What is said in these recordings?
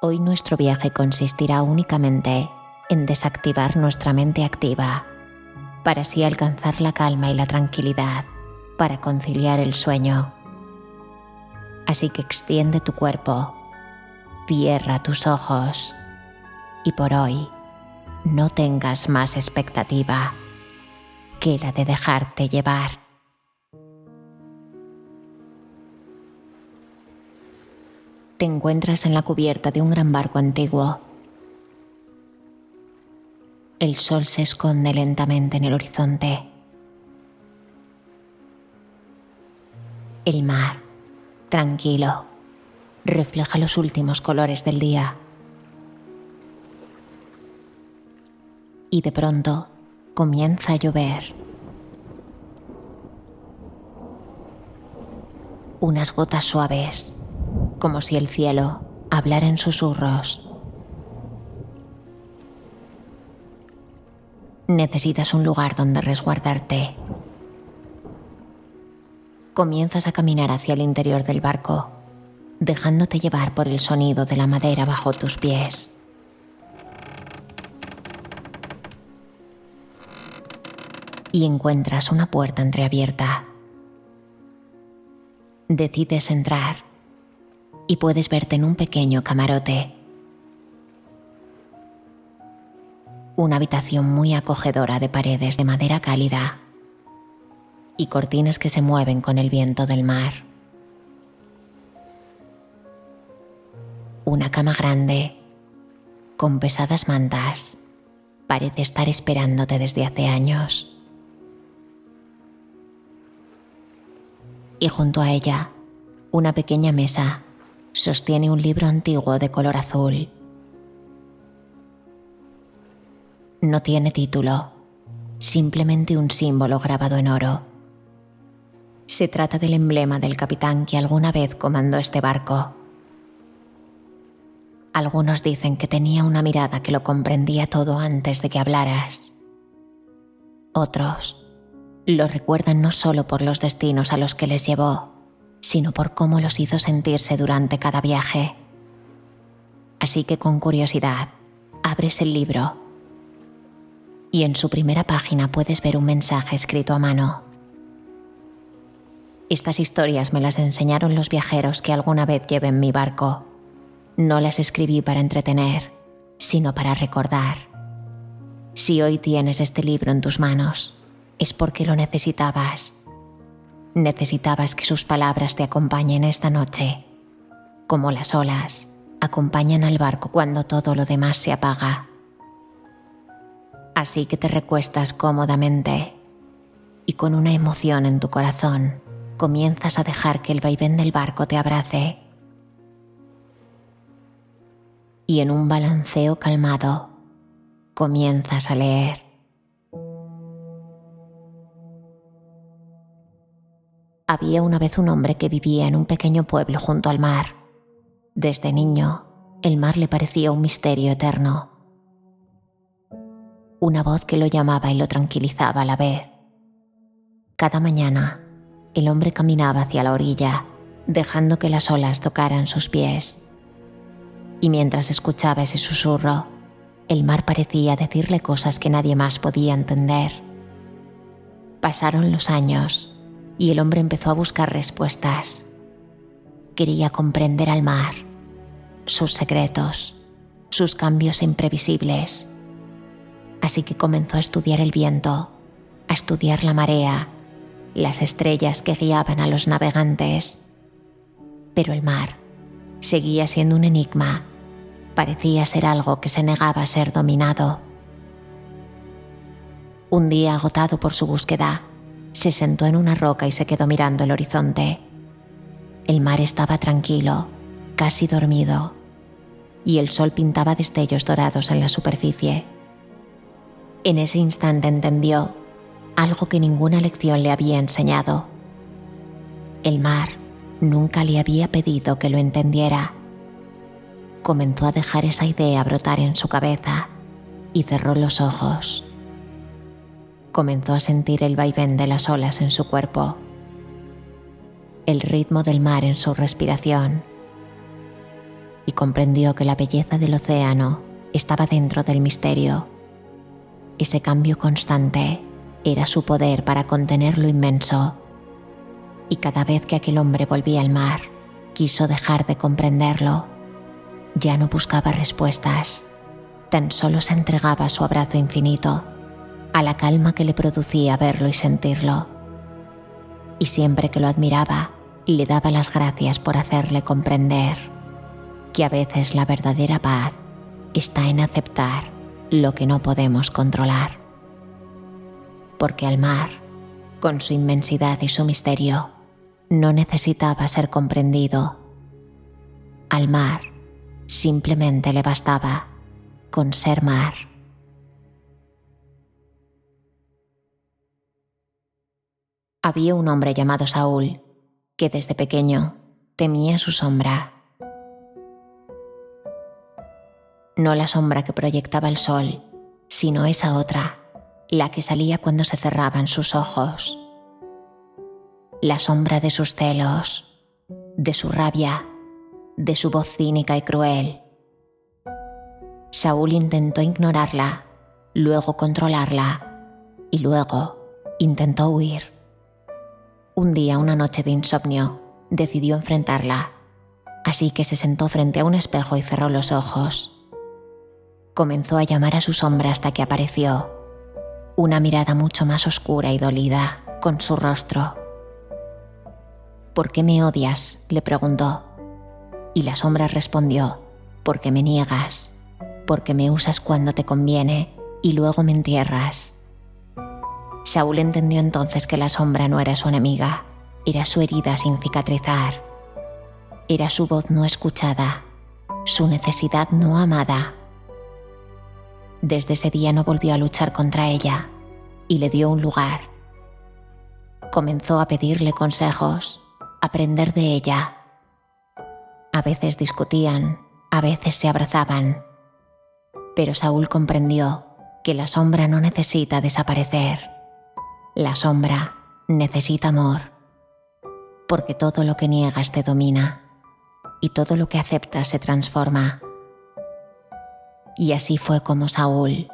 Hoy nuestro viaje consistirá únicamente en desactivar nuestra mente activa, para así alcanzar la calma y la tranquilidad, para conciliar el sueño. Así que extiende tu cuerpo, cierra tus ojos y por hoy no tengas más expectativa que la de dejarte llevar. Te encuentras en la cubierta de un gran barco antiguo. El sol se esconde lentamente en el horizonte. El mar, tranquilo, refleja los últimos colores del día. Y de pronto comienza a llover. Unas gotas suaves, como si el cielo hablara en susurros. Necesitas un lugar donde resguardarte. Comienzas a caminar hacia el interior del barco, dejándote llevar por el sonido de la madera bajo tus pies. Y encuentras una puerta entreabierta. Decides entrar y puedes verte en un pequeño camarote. Una habitación muy acogedora de paredes de madera cálida y cortinas que se mueven con el viento del mar. Una cama grande, con pesadas mantas, parece estar esperándote desde hace años. Y junto a ella, una pequeña mesa sostiene un libro antiguo de color azul. No tiene título, simplemente un símbolo grabado en oro. Se trata del emblema del capitán que alguna vez comandó este barco. Algunos dicen que tenía una mirada que lo comprendía todo antes de que hablaras. Otros lo recuerdan no solo por los destinos a los que les llevó, sino por cómo los hizo sentirse durante cada viaje. Así que con curiosidad, abres el libro y en su primera página puedes ver un mensaje escrito a mano. Estas historias me las enseñaron los viajeros que alguna vez llevé en mi barco. No las escribí para entretener, sino para recordar. Si hoy tienes este libro en tus manos, es porque lo necesitabas. Necesitabas que sus palabras te acompañen esta noche, como las olas acompañan al barco cuando todo lo demás se apaga. Así que te recuestas cómodamente y con una emoción en tu corazón comienzas a dejar que el vaivén del barco te abrace. Y en un balanceo calmado comienzas a leer. Había una vez un hombre que vivía en un pequeño pueblo junto al mar. Desde niño, el mar le parecía un misterio eterno. Una voz que lo llamaba y lo tranquilizaba a la vez. Cada mañana, el hombre caminaba hacia la orilla, dejando que las olas tocaran sus pies. Y mientras escuchaba ese susurro, el mar parecía decirle cosas que nadie más podía entender. Pasaron los años y el hombre empezó a buscar respuestas. Quería comprender al mar, sus secretos, sus cambios imprevisibles. Así que comenzó a estudiar el viento, a estudiar la marea, las estrellas que guiaban a los navegantes. Pero el mar seguía siendo un enigma. Parecía ser algo que se negaba a ser dominado. Un día, agotado por su búsqueda, se sentó en una roca y se quedó mirando el horizonte. El mar estaba tranquilo, casi dormido, y el sol pintaba destellos dorados en la superficie. En ese instante entendió algo que ninguna lección le había enseñado. El mar nunca le había pedido que lo entendiera. Comenzó a dejar esa idea brotar en su cabeza y cerró los ojos. Comenzó a sentir el vaivén de las olas en su cuerpo, el ritmo del mar en su respiración. y comprendió que la belleza del océano estaba dentro del misterio. Ese cambio constante era su poder para contener lo inmenso, y cada vez que aquel hombre volvía al mar, quiso dejar de comprenderlo. Ya no buscaba respuestas, tan solo se entregaba a su abrazo infinito, a la calma que le producía verlo y sentirlo. Y siempre que lo admiraba, le daba las gracias por hacerle comprender que a veces la verdadera paz está en aceptar lo que no podemos controlar. Porque al mar, con su inmensidad y su misterio, no necesitaba ser comprendido. Al mar simplemente le bastaba con ser mar. Había un hombre llamado Saúl que desde pequeño temía su sombra. No la sombra que proyectaba el sol, sino esa otra, la que salía cuando se cerraban sus ojos. La sombra de sus celos, de su rabia, de su voz cínica y cruel. Saúl intentó ignorarla, luego controlarla y luego intentó huir. Un día, una noche de insomnio, decidió enfrentarla, así que se sentó frente a un espejo y cerró los ojos. Comenzó a llamar a su sombra hasta que apareció, una mirada mucho más oscura y dolida, con su rostro. «¿Por qué me odias?», le preguntó. Y la sombra respondió: «Porque me niegas, porque me usas cuando te conviene y luego me entierras». Saúl entendió entonces que la sombra no era su enemiga, era su herida sin cicatrizar. Era su voz no escuchada, su necesidad no amada. Desde ese día no volvió a luchar contra ella y le dio un lugar. Comenzó a pedirle consejos, a aprender de ella. A veces discutían, a veces se abrazaban. Pero Saúl comprendió que la sombra no necesita desaparecer. La sombra necesita amor, porque todo lo que niegas te domina y todo lo que aceptas se transforma. Y así fue como Saúl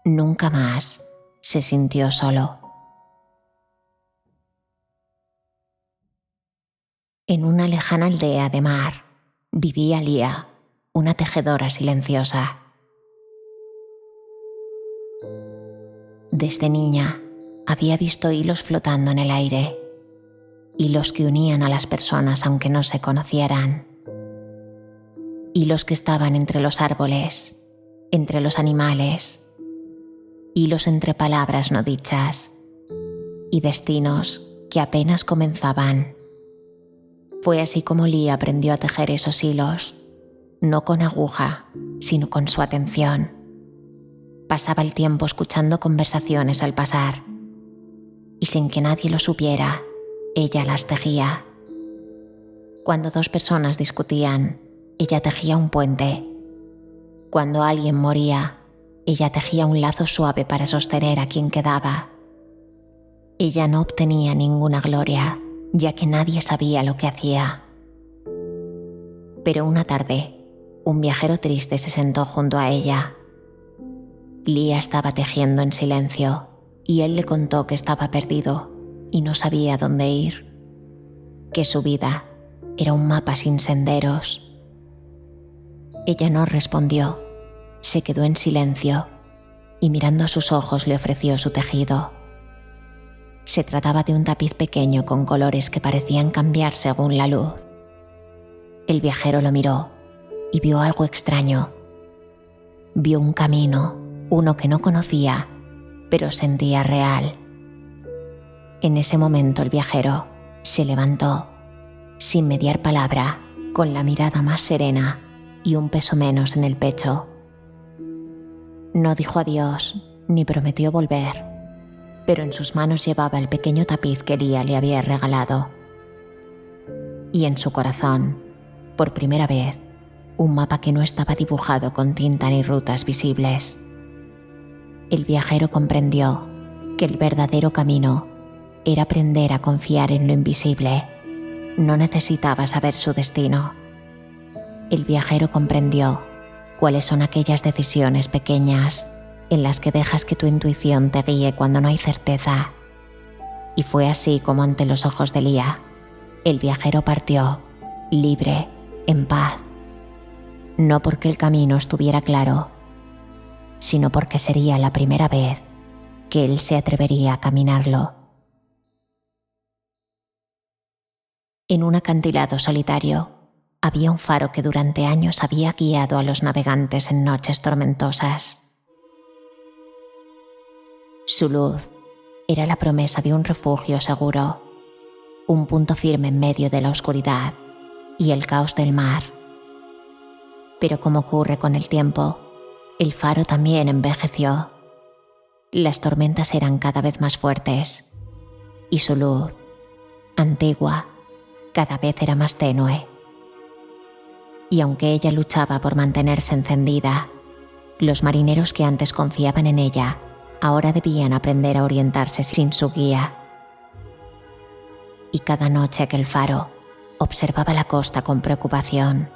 nunca más se sintió solo. En una lejana aldea de mar vivía Lía, una tejedora silenciosa. Desde niña había visto hilos flotando en el aire, hilos que unían a las personas aunque no se conocieran, hilos que estaban entre los árboles, entre los animales, hilos entre palabras no dichas y destinos que apenas comenzaban. Fue así como Lía aprendió a tejer esos hilos, no con aguja, sino con su atención. Pasaba el tiempo escuchando conversaciones al pasar, y sin que nadie lo supiera, ella las tejía. Cuando dos personas discutían, ella tejía un puente. Cuando alguien moría, ella tejía un lazo suave para sostener a quien quedaba. Ella no obtenía ninguna gloria, ya que nadie sabía lo que hacía. Pero una tarde, un viajero triste se sentó junto a ella. Lía estaba tejiendo en silencio y él le contó que estaba perdido y no sabía dónde ir, que su vida era un mapa sin senderos. Ella no respondió, se quedó en silencio y mirando a sus ojos le ofreció su tejido. Se trataba de un tapiz pequeño con colores que parecían cambiar según la luz. El viajero lo miró y vio algo extraño. Vio un camino, uno que no conocía, pero sentía real. En ese momento el viajero se levantó, sin mediar palabra, con la mirada más serena y un peso menos en el pecho. No dijo adiós ni prometió volver, pero en sus manos llevaba el pequeño tapiz que Lía le había regalado. Y en su corazón, por primera vez, un mapa que no estaba dibujado con tinta ni rutas visibles. El viajero comprendió que el verdadero camino era aprender a confiar en lo invisible. No necesitaba saber su destino. el viajero comprendió cuáles son aquellas decisiones pequeñas en las que dejas que tu intuición te guíe cuando no hay certeza. Y fue así como ante los ojos de Lia, el viajero partió, libre, en paz. No porque el camino estuviera claro, sino porque sería la primera vez que él se atrevería a caminarlo. En un acantilado solitario había un faro que durante años había guiado a los navegantes en noches tormentosas. Su luz era la promesa de un refugio seguro, un punto firme en medio de la oscuridad y el caos del mar. Pero como ocurre con el tiempo, el faro también envejeció. Las tormentas eran cada vez más fuertes y su luz, antigua, cada vez era más tenue. Y aunque ella luchaba por mantenerse encendida, los marineros que antes confiaban en ella ahora debían aprender a orientarse sin su guía. Y cada noche que el faro observaba la costa con preocupación,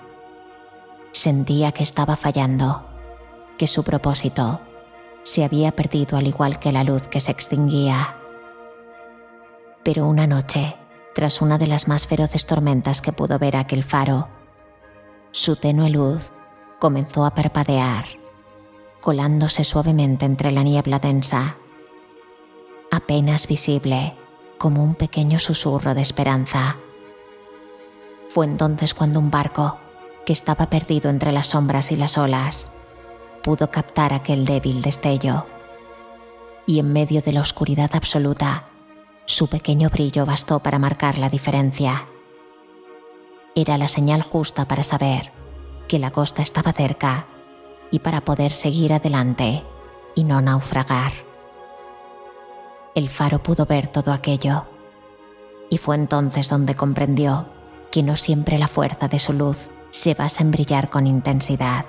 sentía que estaba fallando, que su propósito se había perdido al igual que la luz que se extinguía. Pero una noche, tras una de las más feroces tormentas que pudo ver aquel faro, su tenue luz comenzó a parpadear, colándose suavemente entre la niebla densa, apenas visible como un pequeño susurro de esperanza. Fue entonces cuando un barco, que estaba perdido entre las sombras y las olas, pudo captar aquel débil destello, y en medio de la oscuridad absoluta, su pequeño brillo bastó para marcar la diferencia. Era la señal justa para saber que la costa estaba cerca y para poder seguir adelante y no naufragar. El faro pudo ver todo aquello, y fue entonces donde comprendió que no siempre la fuerza de su luz se basa en brillar con intensidad.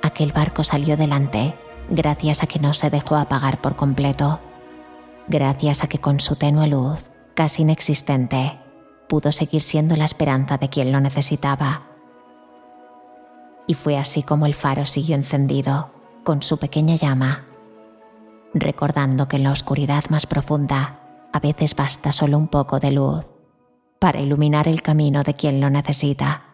Aquel barco salió delante gracias a que no se dejó apagar por completo, gracias a que con su tenue luz, casi inexistente, pudo seguir siendo la esperanza de quien lo necesitaba. Y fue así como el faro siguió encendido, con su pequeña llama, recordando que en la oscuridad más profunda a veces basta solo un poco de luz para iluminar el camino de quien lo necesita.